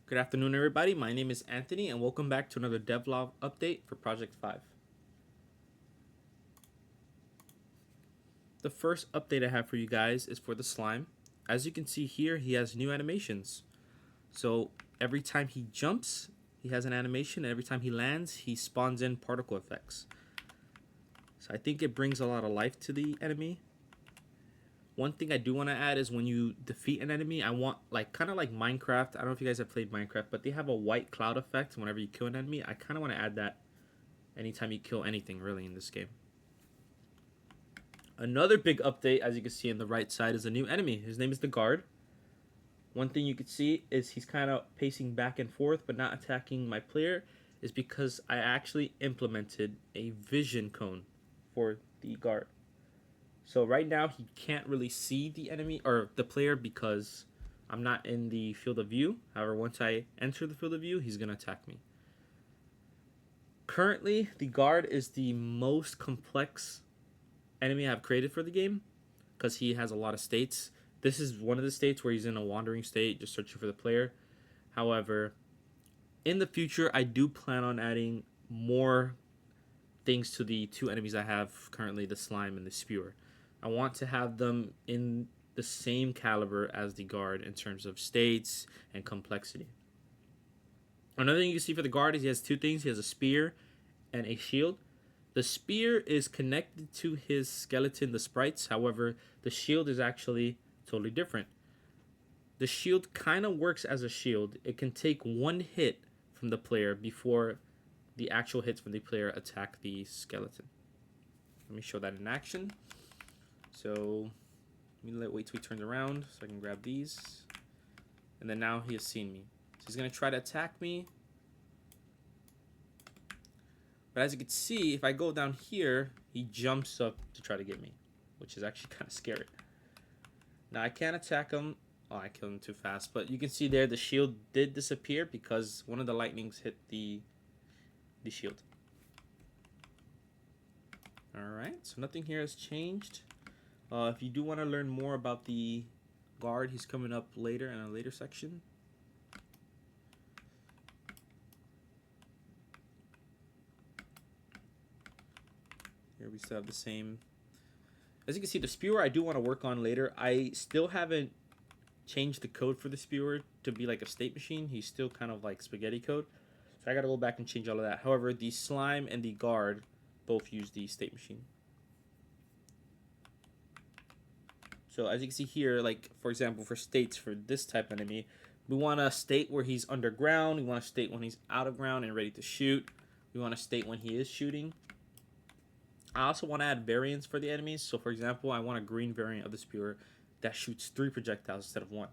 Good afternoon, everybody. My name is Anthony, and welcome back to another Devlog update for Project 5. The first update I have for you guys is for the slime. As you can see here, he has new animations. So every time he jumps, he has an animation, and every time he lands, he spawns in particle effects. So I think it brings a lot of life to the enemy. One thing I do want to add is when you defeat an enemy, I want, kind of like Minecraft. I don't know if you guys have played Minecraft, but they have a white cloud effect whenever you kill an enemy. I kind of want to add that anytime you kill anything, really, in this game. Another big update, as you can see on the right side, is a new enemy. His name is the Guard. One thing you can see is he's kind of pacing back and forth, but not attacking my player, is because I actually implemented a vision cone for the Guard. So right now he can't really see the enemy or the player because I'm not in the field of view. However, once I enter the field of view, he's going to attack me. Currently, the Guard is the most complex enemy I've created for the game because he has a lot of states. This is one of the states where he's in a wandering state, just searching for the player. However, in the future, I do plan on adding more things to the two enemies I have currently, the slime and the spewer. I want to have them in the same caliber as the Guard in terms of states and complexity. Another thing you can see for the Guard is he has two things. He has a spear and a shield. The spear is connected to his skeleton, the sprites. However, the shield is actually totally different. The shield kind of works as a shield. It can take one hit from the player before the actual hits from the player attack the skeleton. Let me show that in action. So let me wait till he turns around so I can grab these. And then now he has seen me. So he's going to try to attack me. But as you can see, if I go down here, he jumps up to try to get me, which is actually kind of scary. Now I can't attack him. Oh, I killed him too fast. But you can see there the shield did disappear because one of the lightnings hit the shield. Alright, so nothing here has changed. If you do want to learn more about the Guard, he's coming up later in a later section. Here we still have the same. As you can see, the spewer I do want to work on later. I still haven't changed the code for the spewer to be like a state machine. He's still kind of like spaghetti code. So I got to go back and change all of that. However, the slime and the Guard both use the state machine. So as you can see here, like for example, for states for this type of enemy, we want a state where he's underground. We want a state when he's out of ground and ready to shoot. We want a state when he is shooting. I also want to add variants for the enemies. So for example, I want a green variant of the spewer that shoots 3 projectiles instead of 1.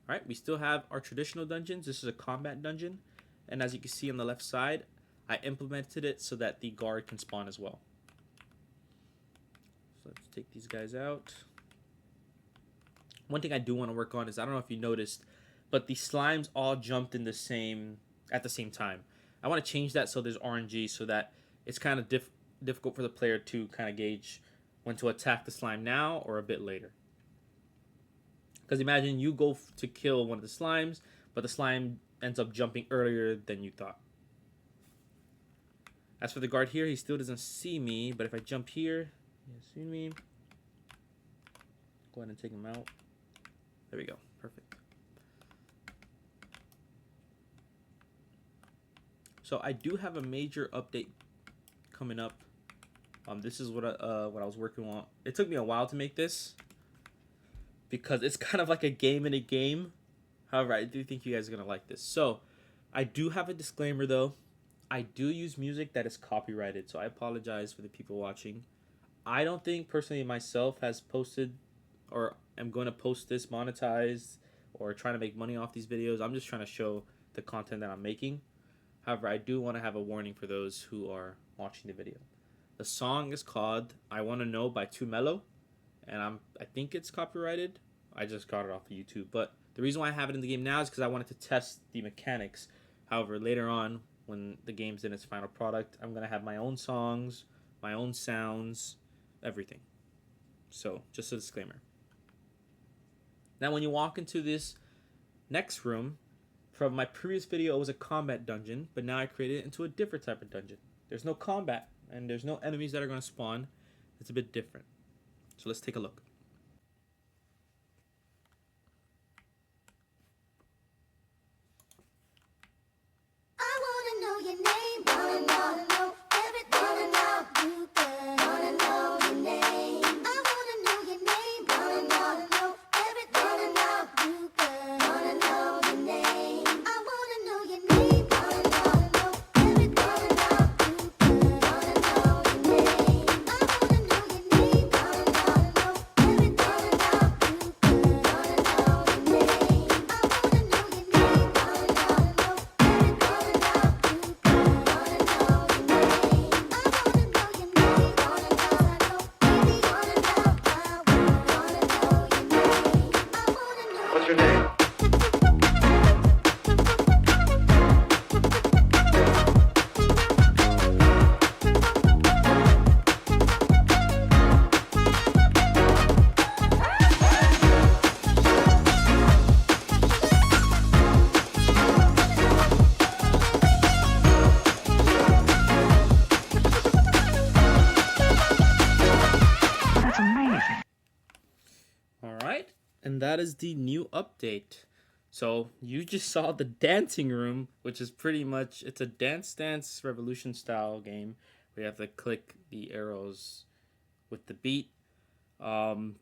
Alright, we still have our traditional dungeons. This is a combat dungeon. And as you can see on the left side, I implemented it so that the Guard can spawn as well. So let's take these guys out. One thing I do want to work on is, I don't know if you noticed, but the slimes all jumped in at the same time. I want to change that so there's RNG so that it's kind of difficult for the player to kind of gauge when to attack the slime now or a bit later. Because imagine you go to kill one of the slimes, but the slime ends up jumping earlier than you thought. As for the Guard here, he still doesn't see me, but if I jump here, he has seen me. Go ahead and take him out. There we go. Perfect. So I do have a major update coming up. This is what I was working on. It took me a while to make this because it's kind of like a game in a game. However, I do think you guys are gonna like this. So I do have a disclaimer though. I do use music that is copyrighted, so I apologize for the people watching. I don't think personally myself has posted or am going to post this monetized or trying to make money off these videos. I'm just trying to show the content that I'm making. However, I do want to have a warning for those who are watching the video. The song is called I Wanna Know by Too Mellow, and I think it's copyrighted. I just got it off of YouTube. But the reason why I have it in the game now is because I wanted to test the mechanics. However, later on, when the game's in its final product, I'm going to have my own songs, my own sounds, everything. So, just a disclaimer. Now, when you walk into this Next room, from my previous video, it was a combat dungeon, but now I created it into a different type of dungeon. There's no combat, and there's no enemies that are going to spawn. It's a bit different. So let's take a look. What's your name? That's amazing. All right, and that is the new update. So you just saw the dancing room, which is pretty much, it's a Dance Revolution style game. We have to click the arrows with the beat.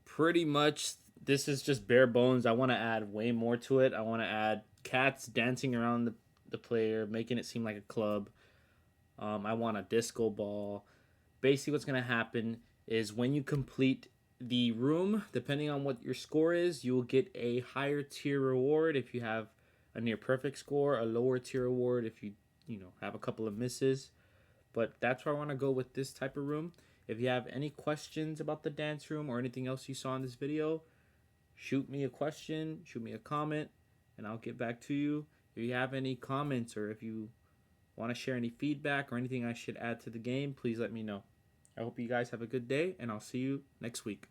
Pretty much this is just bare bones. I want to add way more to it. I want to add cats dancing around the player, making it seem like a club. I want a disco ball. Basically what's going to happen is when you complete the room, depending on what your score is, you will get a higher tier reward if you have a near perfect score, a lower tier reward if you have a couple of misses. But that's where I want to go with this type of room. If you have any questions about the dance room or anything else you saw in this video, shoot me a question, shoot me a comment, and I'll get back to you. If you have any comments or if you want to share any feedback or anything I should add to the game, please let me know. I hope you guys have a good day, and I'll see you next week.